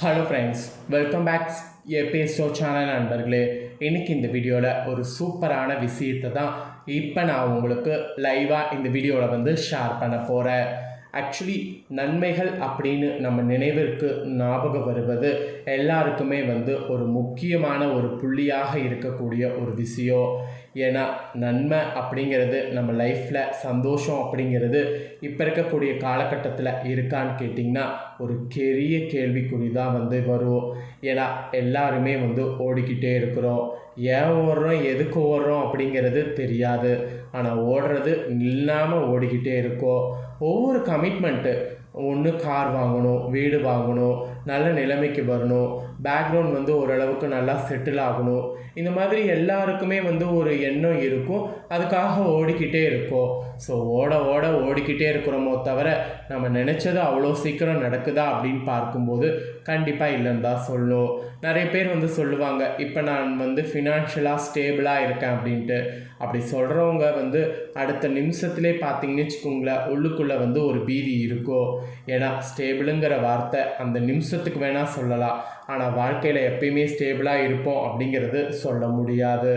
Hello friends, welcome back ஏபிஎஸ்டோ channel நண்பர்களே. இன்றைக்கி இந்த வீடியோவில் ஒரு சூப்பரான விஷயத்தை தான் இப்போ நான் உங்களுக்கு லைவாக இந்த வீடியோவில் ஷேர் பண்ண போகிறேன். ஆக்சுவலி நன்மைகள் அப்படின்னு நம்ம நினைவிற்கு ஞாபகம் வருவது எல்லாருக்குமே ஒரு முக்கியமான ஒரு புள்ளியாக இருக்கக்கூடிய ஒரு விஷயம். ஏன்னா நன்மை அப்படிங்கிறது நம்ம லைஃப்பில் சந்தோஷம் அப்படிங்கிறது இப்போ இருக்கக்கூடிய காலகட்டத்தில் இருக்கான்னு கேட்டிங்கன்னா ஒரு பெரிய கேள்விக்குறி தான் வரும். ஏன்னா எல்லாருமே ஓடிக்கிட்டே இருக்கிறோம். ஏன் ஓடுறோம், எதுக்கு ஓடுறோம் அப்படிங்கிறது தெரியாது. ஆனால் ஓடுறது இல்லாமல் ஓடிக்கிட்டே இருக்கோம். ஒவ்வொரு கமிட்மெண்ட்டு, ஒன்று கார் வாங்கணும், வீடு வாங்கணும், நல்ல நிலைமைக்கு வரணும், பேக்ரவுண்ட் ஓரளவுக்கு நல்லா செட்டில் ஆகணும், இந்த மாதிரி எல்லாருக்குமே ஒரு எண்ணம் இருக்கும். அதுக்காக ஓடிக்கிட்டே இருக்கோம். ஸோ ஓடிக்கிட்டே இருக்கிறோமோ தவிர நம்ம நினச்சது அவ்வளோ சீக்கிரம் நடக்குதா அப்படின்னு பார்க்கும்போது கண்டிப்பாக இல்லைன்னு தான் சொல்லணும். நிறைய பேர் சொல்லுவாங்க, இப்போ நான் ஃபினான்ஷியலாக ஸ்டேபிளாக இருக்கேன் அப்படின்ட்டு. அப்படி சொல்கிறவங்க அடுத்த நிமிஷத்துலே பார்த்தீங்கன்னு வச்சுக்கோங்களேன், உள்ளுக்குள்ளே ஒரு பீதி இருக்கும். ஏன்னா ஸ்டேபிளுங்கிற வார்த்தை அந்த நிமிஷத்துக்கு வேணால் சொல்லலாம், ஆனால் வாழ்க்கையில் எப்பயுமே ஸ்டேபிளாக இருப்போம் அப்படிங்கிறது சொல்ல முடியாது.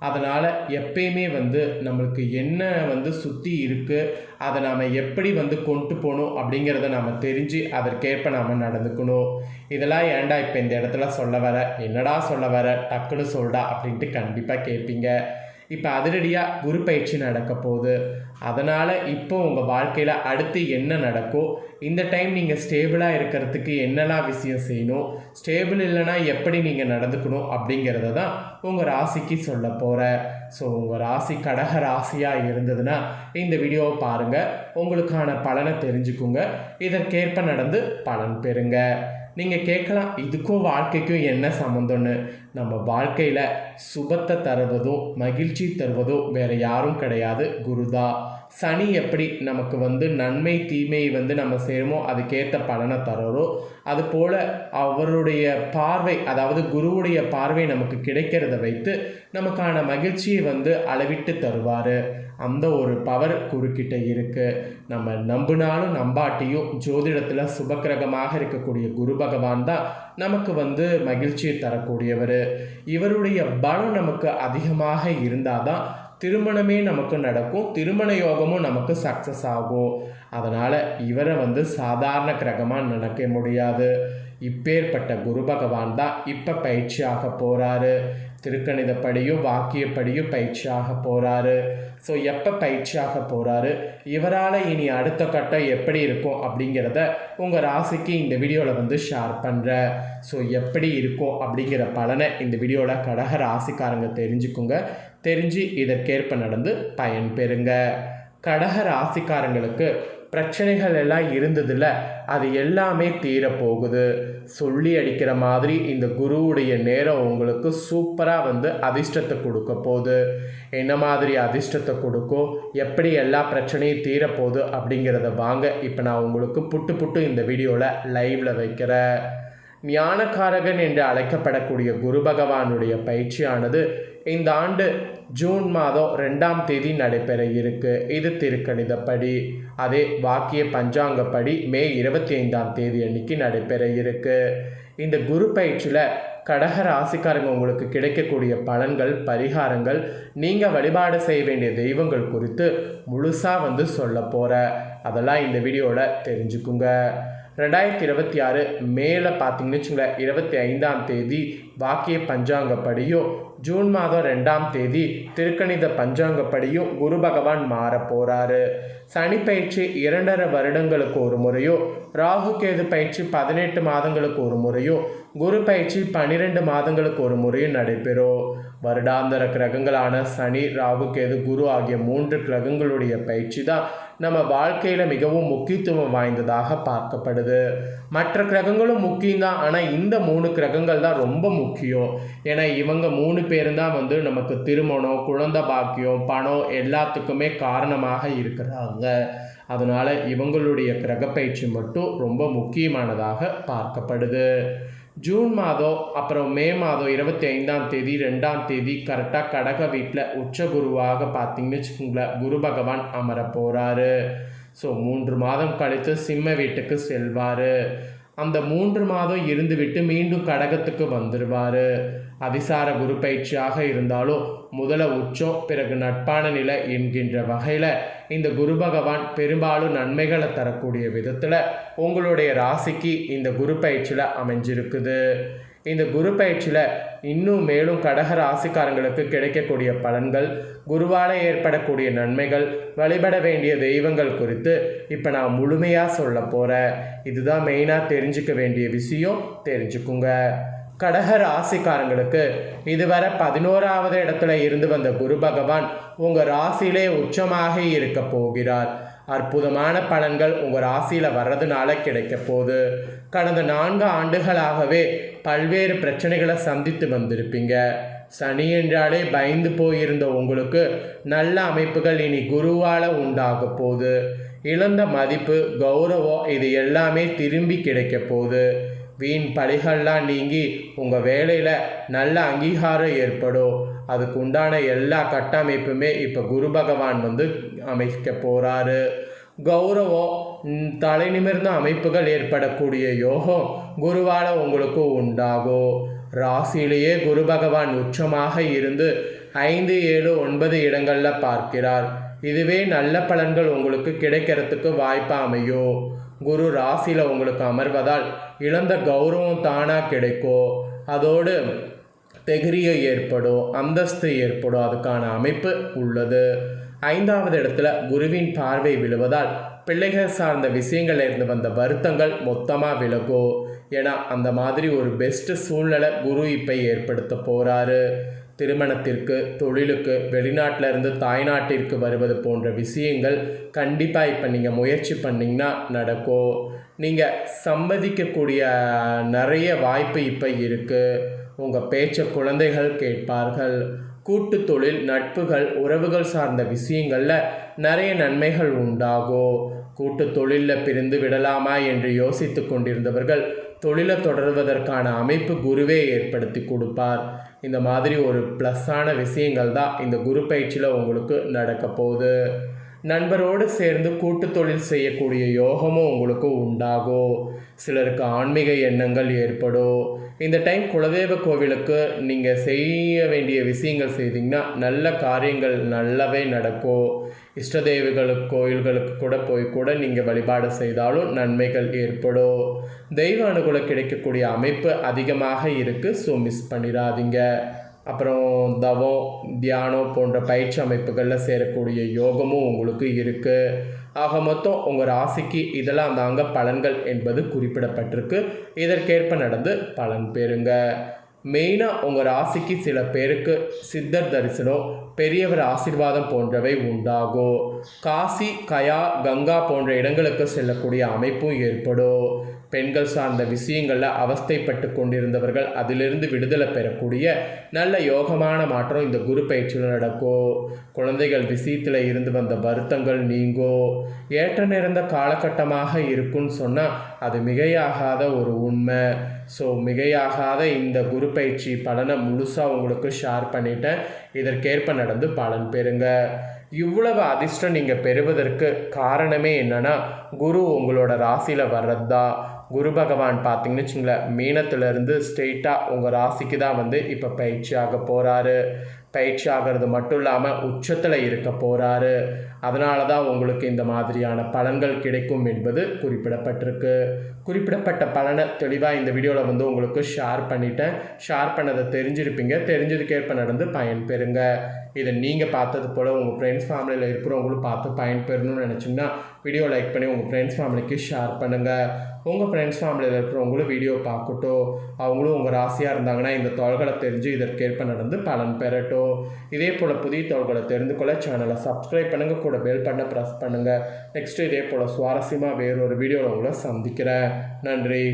அதனால் எப்பயுமே நம்மளுக்கு என்ன சுற்றி இருக்குது, அதை நாம் எப்படி கொண்டு போகணும் அப்படிங்கிறத நாம் தெரிஞ்சு அதற்கேற்ப நாம் நடந்துக்கணும். இதெல்லாம் ஏன்டா இப்போ இந்த இடத்துல சொல்ல வர, என்னடா சொல்ல வர, டக்குன்னு சொல்டா அப்படின்ட்டு கண்டிப்பாக கேட்பீங்க. இப்போ அதிரடியாக குரு பயிற்சி நடக்க போகுது. அதனால் இப்போ உங்கள் வாழ்க்கையில் அடுத்து என்ன நடக்கும், இந்த டைம் நீங்கள் ஸ்டேபிளாக இருக்கிறதுக்கு என்னெல்லாம் விஷயம் செய்யணும், ஸ்டேபிள் இல்லைனா எப்படி நீங்கள் நடந்துக்கணும் அப்படிங்கிறத தான் உங்கள் ராசிக்கு சொல்ல போகிறேன். ஸோ உங்கள் ராசி கடக ராசியாக இருந்ததுன்னா இந்த வீடியோவை பாருங்கள், உங்களுக்கான பலனை தெரிஞ்சுக்குங்க, இதற்கேற்ப நடந்து பலன் பெறுங்க. நீங்கள் கேட்கலாம், இதுக்கும் வாழ்க்கைக்கும் என்ன சம்மந்தம்னு. நம்ம வாழ்க்கையில் சுபத்தை தருவதும் மகிழ்ச்சி தருவதும் வேறு யாரும் கிடையாது, குருதா. சனி எப்படி நமக்கு நன்மை தீமையை நம்ம செய்கிறோமோ அதுக்கேற்ற பலனை தரோரோ, அதுபோல் அவருடைய பார்வை, அதாவது குருவுடைய பார்வை நமக்கு கிடைக்கிறத வைத்து நமக்கான மகிழ்ச்சியை அளவிட்டு தருவார். அந்த ஒரு பவர் குறுக்கிட்ட இருக்குது. நம்ம நம்பினாலும் நம்பாட்டியும் ஜோதிடத்தில் சுபக்கிரகமாக இருக்கக்கூடிய குரு பகவான் தான் நமக்கு மகிழ்ச்சியை தரக்கூடியவர். இவருடைய பலம் நமக்கு அதிகமாக இருந்தால் தான் திருமணமே நமக்கு நடக்கும், திருமண யோகமும் நமக்கு சக்ஸஸ் ஆகும். அதனால் இவரை சாதாரண கிரகமாக நினைக்க முடியாது. இப்பேற்பட்ட குரு பகவான் தான் இப்போ பயிற்சியாக போகிறாரு. திருக்கணிதப்படியும் வாக்கியப்படியும் பயிற்சியாக போகிறாரு. ஸோ எப்போ பயிற்சியாக போகிறாரு, இவரால் இனி அடுத்த கட்டம் எப்படி இருக்கும் அப்படிங்கிறத உங்கள் ராசிக்கு இந்த வீடியோவில் ஷேர் பண்ணுறேன். ஸோ எப்படி இருக்கும் அப்படிங்கிற பலனை இந்த வீடியோவில் கடக ராசிக்காரங்க தெரிஞ்சுக்குங்க. தெரிஞ்சு இதற்கேற்ப நடந்து பயன் பெறுங்க. கடக ராசிக்காரங்களுக்கு பிரச்சனைகள் எல்லாம் இருந்ததில்ல, அது எல்லாமே தீரப்போகுது. சொல்லி அடிக்கிற மாதிரி இந்த குருவுடைய நேரம் உங்களுக்கு சூப்பராக அதிர்ஷ்டத்தை கொடுக்க போகுது. என்ன மாதிரி அதிர்ஷ்டத்தை கொடுக்கும், எப்படி எல்லா பிரச்சனையும் தீரப்போகுது அப்படிங்கிறத வாங்க இப்போ நான் உங்களுக்கு புட்டு இந்த வீடியோவில் லைவில் வைக்கிறேன். ஞானக்காரகன் என்று அழைக்கப்படக்கூடிய குரு பகவானுடைய பயிற்சியானது இந்த ஆண்டு ஜூன் மாதம் 2ஆம் தேதி நடைபெற இருக்கு. இது திருக்கணிதப்படி. அதே வாக்கிய பஞ்சாங்கப்படி மே 25ஆம் தேதி அன்னைக்கு நடைபெற இருக்கு. இந்த குரு பயிற்சியில் கடக ராசிக்காரங்க உங்களுக்கு கிடைக்கக்கூடிய பலன்கள், பரிகாரங்கள், நீங்கள் வழிபாடு செய்ய வேண்டிய தெய்வங்கள் குறித்து முழுசாக சொல்ல போகிறேன். அதெல்லாம் இந்த வீடியோவில் தெரிஞ்சுக்குங்க. 2026 மேலே பார்த்தீங்கன்னு வச்சுங்களேன், 25ஆம் தேதி வாக்கிய பஞ்சாங்கப்படியும் ஜூன் மாதம் 2ஆம் தேதி திருக்கணித பஞ்சாங்கப்படியும் குரு பகவான் மாற போகிறாரு. சனி பயிற்சி 2.5 வருடங்களுக்கு ஒரு முறையோ, ராகு கேது பயிற்சி 18 மாதங்களுக்கு ஒரு முறையோ, குரு பயிற்சி 12 மாதங்களுக்கு ஒரு முறையும் நடைபெறும். வருடாந்திர கிரகங்களான சனி, ராகு கேது, குரு ஆகிய 3 கிரகங்களுடைய பயிற்சி தான் நம்ம வாழ்க்கையில் மிகவும் முக்கியத்துவம் வாய்ந்ததாக பார்க்கப்படுது. மற்ற கிரகங்களும் முக்கியம்தான், ஆனால் இந்த 3 கிரகங்கள் தான் ரொம்ப முக்கியம். ஏன்னா இவங்க 3 பேரும் தான் நமக்கு திருமணம், குழந்தை பாக்கியம், பணம் எல்லாத்துக்குமே காரணமாக இருக்கிறாங்க. அதனால் இவங்களுடைய கிரக பயிற்சி மட்டும் ரொம்ப முக்கியமானதாக பார்க்கப்படுது. ஜூன் மாதம் அப்புறம் மே மாதம் 25ஆம் தேதி 2ஆம் தேதி கரெக்டாக கடக வீட்டில் உச்ச குருவாக பார்த்தீங்கன்னு வச்சுக்கோங்களேன், குரு பகவான் அமர போகிறாரு. ஸோ 3 மாதம் கழித்து சிம்ம வீட்டுக்கு செல்வார். அந்த 3 மாதம் இருந்துவிட்டு மீண்டும் கடகத்துக்கு வந்துடுவார். அதிசார குரு பயிற்சியாக இருந்தாலும் முதல்ல உச்சம் பிறகு நட்பான நிலை என்கின்ற வகையில் இந்த குரு பகவான் பெரும்பாலும் நன்மைகளை தரக்கூடிய விதத்தில் உங்களுடைய ராசிக்கு இந்த குரு பயிற்சியில் அமைஞ்சிருக்குது. இந்த குரு பயிற்சியில் இன்னும் மேலும் கடக ராசிக்காரங்களுக்கு கிடைக்கக்கூடிய பலன்கள், குருவால் ஏற்படக்கூடிய நன்மைகள், வழிபட வேண்டிய தெய்வங்கள் குறித்து இப்போ நான் முழுமையாக சொல்ல போகிறேன். இதுதான் மெயினாக தெரிஞ்சுக்க வேண்டிய விஷயம். தெரிஞ்சுக்குங்க. கடக ராசிக்காரங்களுக்கு இதுவரை 11வது இடத்துல இருந்து வந்த குரு பகவான் உங்கள் ராசியிலே உச்சமாக இருக்க போகிறார். அற்புதமான பலன்கள் உங்கள் ராசியில் வர்றதுனால கிடைக்க போகுது. கடந்த 4 ஆண்டுகளாகவே பல்வேறு பிரச்சனைகளை சந்தித்து வந்திருப்பீங்க. சனி என்றாலே பயந்து போயிருந்த உங்களுக்கு நல்ல அமைப்புகள் இனி குருவால் உண்டாக போகுது. இழந்த மதிப்பு, கௌரவம் இது எல்லாமே திரும்பி கிடைக்க போகுது. வீண் பழிகள்லாம் நீங்கி உங்கள் வேலையில் நல்ல அங்கீகாரம் ஏற்படும். அதுக்கு உண்டான எல்லா கட்டமைப்புமே இப்போ குரு பகவான் அமைக்க போகிறாரு. கௌரவம், தலை நிமிர்ந்த அமைப்புகள் ஏற்படக்கூடிய யோகம் குருவால் உங்களுக்கு உண்டாகும். ராசியிலேயே குரு பகவான் உச்சமாக இருந்து 5, 7, 9 இடங்களில் பார்க்கிறார். இதுவே நல்ல பலன்கள் உங்களுக்கு கிடைக்கிறதுக்கு வாய்ப்பாக அமையும். குரு ராசியில் உங்களுக்கு அமர்வதால் இழந்த கௌரவம் தானாக கிடைக்கும். அதோடு தெகிரியம் ஏற்படும், அந்தஸ்து ஏற்படும். அதுக்கான அமைப்பு உள்ளது. 5வது இடத்துல குருவின் பார்வை விழுவதால் பிள்ளைகள் சார்ந்த விஷயங்கள்ல இருந்து வந்த வருத்தங்கள் மொத்தமாக விலகும். ஏன்னா அந்த மாதிரி ஒரு பெஸ்ட் சூழ்நிலை குரு இப்போ ஏற்படுத்த போகிறாரு. திருமணத்திற்கு, தொழிலுக்கு, வெளிநாட்டில் இருந்து தாய்நாட்டிற்கு வருவது போன்ற விஷயங்கள் கண்டிப்பாக இப்போ நீங்கள் முயற்சி பண்ணிங்கன்னா நடக்கும். நீங்கள் சம்மதிக்கக்கூடிய நிறைய வாய்ப்பு இப்போ இருக்குது. உங்கள் பேச்சை குழந்தைகள் கேட்பார்கள். கூட்டு தொழில், நட்புகள், உறவுகள் சார்ந்த விஷயங்களில் நிறைய நன்மைகள் உண்டாகும். கூட்டு தொழிலில் பிரிந்து விடலாமா என்று யோசித்து கொண்டிருந்தவர்கள் தொழிலை தொடர்வதற்கான அமைப்பு குருவே ஏற்படுத்தி கொடுப்பார். இந்த மாதிரி ஒரு ப்ளஸ்ஸான விஷயங்கள் தான் இந்த குரு பயிற்சியில் உங்களுக்கு நடக்க போகுது. நண்பரோடு சேர்ந்து கூட்டு தொழில் செய்யக்கூடிய யோகமும் உங்களுக்கு உண்டாகும். சிலருக்கு ஆன்மீக எண்ணங்கள் ஏற்படும். இந்த டைம் குலதெய்வ கோவிலுக்கு நீங்கள் செய்ய வேண்டிய விஷயங்கள் செய்தீங்கன்னா நல்ல காரியங்கள் நல்லாவே நடக்கும். இஷ்ட தெய்வங்களுக்கு கோயில்களுக்கு கூட நீங்கள் வழிபாடு செய்தாலும் நன்மைகள் ஏற்படும். தெய்வ அனுகூலம் கிடைக்கக்கூடிய அமைப்பு அதிகமாக இருக்குது. ஸோ மிஸ் பண்ணிடாதீங்க. அப்புறம் தவம், தியானம் போன்ற பயிற்சி அமைப்புகளில் சேரக்கூடிய யோகமும் உங்களுக்கு இருக்குது. ஆக மொத்தம் உங்கள் ராசிக்கு இதெல்லாம் தாங்க பலன்கள் என்பது குறிப்பிடப்பட்டிருக்கு. இதற்கேற்ப நடந்து பலன் பெறுங்க. மெயினாக உங்கள் ராசிக்கு சில பேருக்கு சித்தர் தரிசனம், பெரியவர் ஆசீர்வாதம் போன்றவை உண்டாகும். காசி, கயா, கங்கா போன்ற இடங்களுக்கு செல்லக்கூடிய அமைப்பும் ஏற்படும். பெண்கள் சார்ந்த விஷயங்களில் அவஸ்தைப்பட்டு கொண்டிருந்தவர்கள் அதிலிருந்து விடுதலை பெறக்கூடிய நல்ல யோகமான மாற்றம் இந்த குரு பயிற்சியில் நடக்கும். குழந்தைகள் விஷயத்தில் இருந்து வந்த வருத்தங்கள் நீங்கும். ஏற்ற நிறைந்த காலகட்டமாக இருக்குன்னு சொன்னால் அது மிகையாகாத ஒரு உண்மை. ஸோ மிகையாகாத இந்த குரு பயிற்சி பலனை முழுசாக உங்களுக்கு ஷேர் பண்ணிட்டேன். இதற்கேற்ப நடந்து பலன் பெறுங்க. இவ்வளவு அதிர்ஷ்டம் நீங்கள் பெறுவதற்கு காரணமே என்னன்னா குரு உங்களோட ராசியில் வர்றது தான். குரு பகவான் பார்த்தீங்கன்னு வச்சுங்களேன், மீனத்திலிருந்து ஸ்ட்ரெயிட்டாக உங்கள் ராசிக்கு தான் இப்போ பயிற்சி ஆக போகிறாரு. பயிற்சி ஆகிறது மட்டும் இல்லாமல் உச்சத்தில் இருக்க போகிறாரு. அதனால தான் உங்களுக்கு இந்த மாதிரியான பலன்கள் கிடைக்கும் என்பது குறிப்பிடப்பட்டிருக்கு. குறிப்பிடப்பட்ட பலனை தெளிவாக இந்த வீடியோவில் உங்களுக்கு ஷேர் பண்ணிட்டேன். ஷேர் பண்ணதை தெரிஞ்சிருப்பீங்க. தெரிஞ்சதுக்கேற்ப நடந்து பயன்பெறுங்க. இதை நீங்கள் பார்த்தது போல் உங்கள் ஃப்ரெண்ட்ஸ் ஃபேமிலியில் இருக்கிறவங்களும் பார்த்து பயன்பெறணும்னு நினச்சிங்கன்னா வீடியோ லைக் பண்ணி உங்கள் ஃப்ரெண்ட்ஸ் ஃபேமிலிக்கு ஷேர் பண்ணுங்கள். உங்கள் ஃப்ரெண்ட்ஸ் ஃபேமிலியில் இருக்கிறவங்களும் வீடியோ பார்க்கட்டும். அவங்களும் உங்கள் ராசியாக இருந்தாங்கன்னா இந்த தகவல்களை தெரிஞ்சு இதற்கேற்ப நடந்து பலன் பெறட்டும். இதே போல் புதிய தகவல்களை தெரிந்து கொள்ள சேனலை சப்ஸ்கிரைப் பண்ணுங்கள், கூட பெல் பட்டனை ப்ரெஸ் பண்ணுங்கள். நெக்ஸ்ட்டு இதே போல் சுவாரஸ்யமாக வேறொரு வீடியோவில் உங்களை சந்திக்கிறேன். நன்றி.